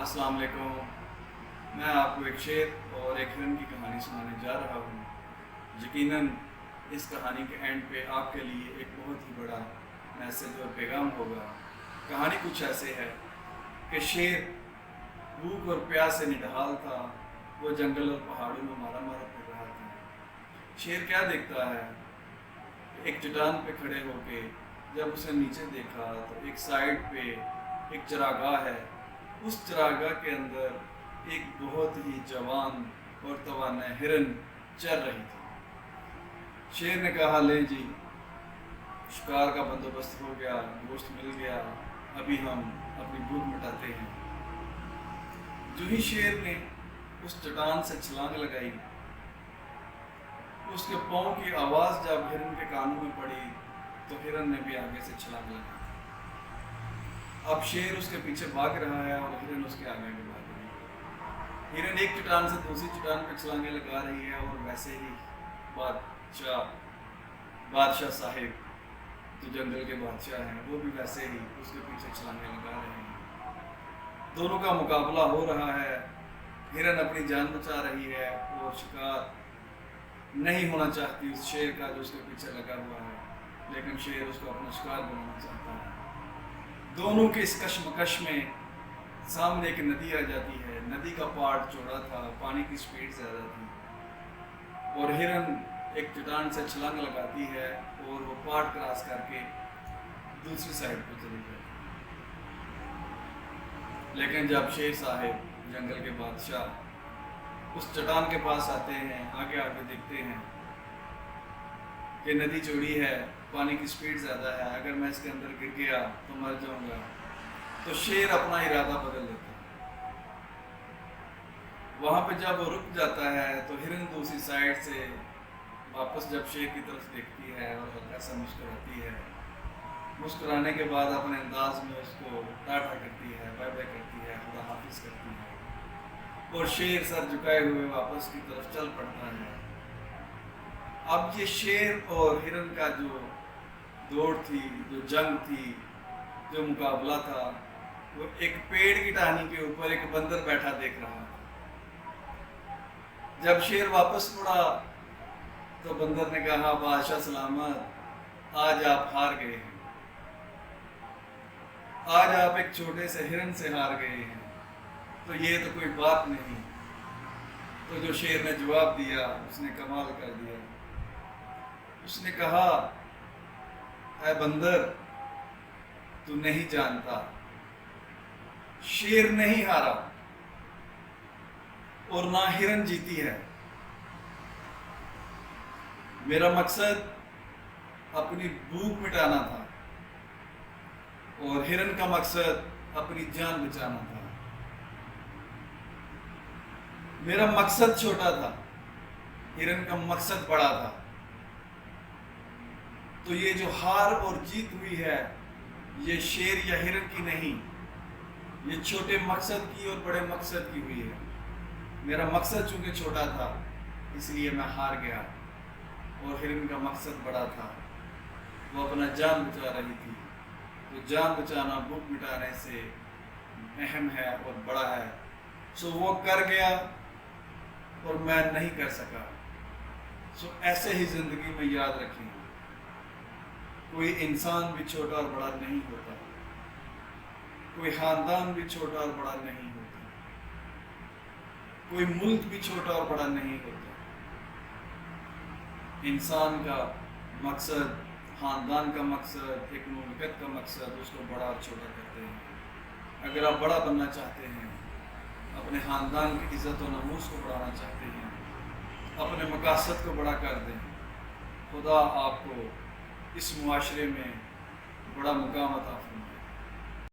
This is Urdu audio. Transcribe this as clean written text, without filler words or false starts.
السلام علیکم۔ میں آپ کو ایک شعر اور ایک ہرن کی کہانی سنانے جا رہا ہوں۔ یقیناً اس کہانی کے اینڈ پہ آپ کے لیے ایک بہت ہی بڑا میسج اور پیغام ہوگا۔ کہانی کچھ ایسے ہے کہ شیر بھوک اور پیاس سے نڈھال تھا، وہ جنگل اور پہاڑوں میں مارا مارا پھر رہا تھا۔ شیر کیا دیکھتا ہے؟ ایک چٹان پہ کھڑے ہو کے جب اسے نیچے دیکھا تو ایک سائڈ پہ ایک چراگاہ ہے، اس چراگاہ کے اندر ایک بہت ہی جوان اور توانا ہرن چر رہی تھی۔ شیر نے کہا لے جی، شکار کا بندوبست ہو گیا، گوشت مل گیا، ابھی ہم اپنی بھوک مٹاتے ہیں۔ جو ہی شیر نے اس چٹان سے چھلانگ لگائی، اس کے پاؤں کی آواز جب ہرن کے کانوں میں پڑی تو ہرن نے بھی آگے سے چھلانگ لگائی۔ اب شیر اس کے پیچھے بھاگ رہا ہے اور ہرن اس کے آگے بھی بھاگ رہی ہے۔ ہرن ایک چٹان سے دوسری چٹان پہ چھلانگیں لگا رہی ہے اور ویسے ہی بادشاہ صاحب جو جنگل کے بادشاہ ہیں وہ بھی ویسے ہی اس کے پیچھے چھلانگیں لگا رہے ہیں۔ دونوں کا مقابلہ ہو رہا ہے، ہرن اپنی جان بچا رہی ہے اور شکار نہیں ہونا چاہتی اس شیر کا جو اس کے پیچھے لگا ہوا ہے، لیکن شیر اس کو اپنا شکار بنانا چاہتا ہے۔ دونوں کے اس کشمکش میں سامنے ایک ندی آ جاتی ہے۔ ندی کا پارٹ چوڑا تھا، پانی کی سپیڈ زیادہ تھی اور ہرن ایک چٹان سے چھلانگ لگاتی ہے اور وہ پارٹ کراس کر کے دوسری سائڈ پہ چلی جاتی ہے۔ لیکن جب شیر صاحب جنگل کے بادشاہ اس چٹان کے پاس آتے ہیں، آگے آگے دیکھتے ہیں کہ ندی چوڑی ہے، پانی کی سپیڈ زیادہ ہے، اگر میں اس کے اندر گر گیا تو مر جاؤں گا، تو شیر اپنا ارادہ بدل دیتا ہے۔ وہاں پہ جب وہ رک جاتا ہے تو ہرن دوسری سائڈ سے واپس جب شیر کی طرف دیکھتی ہے اور ہلکا سا مسکراتی ہے، مسکرانے کے بعد اپنے انداز میں اس کو ٹاٹا کرتی ہے، بائے بائے کرتی ہے، خدا حافظ کرتی ہے اور شیر سر جھکائے ہوئے واپس کی طرف چل پڑتا ہے۔ اب یہ شیر اور ہرن کا جو دوڑ تھی، جو جنگ تھی، جو مقابلہ تھا، وہ ایک پیڑ کی ٹہنی کے اوپر ایک بندر بیٹھا دیکھ رہا تھا۔ جب شیر واپس مڑا تو بندر نے کہا بادشاہ سلامت، آج آپ ہار گئے ہیں، آج آپ ایک چھوٹے سے ہرن سے ہار گئے ہیں، تو یہ تو کوئی بات نہیں۔ تو جو شیر نے جواب دیا اس نے کمال کر دیا، اس نے کہا اے بندر، تو نہیں جانتا، شیر نہیں ہارا اور نہ ہرن جیتی ہے۔ میرا مقصد اپنی بھوک مٹانا تھا اور ہرن کا مقصد اپنی جان بچانا تھا۔ میرا مقصد چھوٹا تھا، ہرن کا مقصد بڑا تھا۔ تو یہ جو ہار اور جیت ہوئی ہے یہ شیر یا ہرن کی نہیں، یہ چھوٹے مقصد کی اور بڑے مقصد کی ہوئی ہے۔ میرا مقصد چونکہ چھوٹا تھا اس لیے میں ہار گیا، اور ہرن کا مقصد بڑا تھا، وہ اپنا جان بچا رہی تھی۔ تو جان بچانا بھوک مٹانے سے اہم ہے اور بڑا ہے، سو وہ کر گیا اور میں نہیں کر سکا۔ سو ایسے ہی زندگی میں یاد رکھیں، کوئی انسان بھی چھوٹا اور بڑا نہیں ہوتا، کوئی خاندان بھی چھوٹا اور بڑا نہیں ہوتا، کوئی ملک بھی چھوٹا اور بڑا نہیں ہوتا۔ انسان کا مقصد، خاندان کا مقصد، ایک مملکت کا مقصد، اس کو بڑا اور چھوٹا کرتے ہیں۔ اگر آپ بڑا بننا چاہتے ہیں، اپنے خاندان کی عزت و ناموس کو بڑھانا چاہتے ہیں، اپنے مقاصد کو بڑا کر دیں، خدا آپ کو اس معاشرے میں بڑا مقام عطا فرمائے۔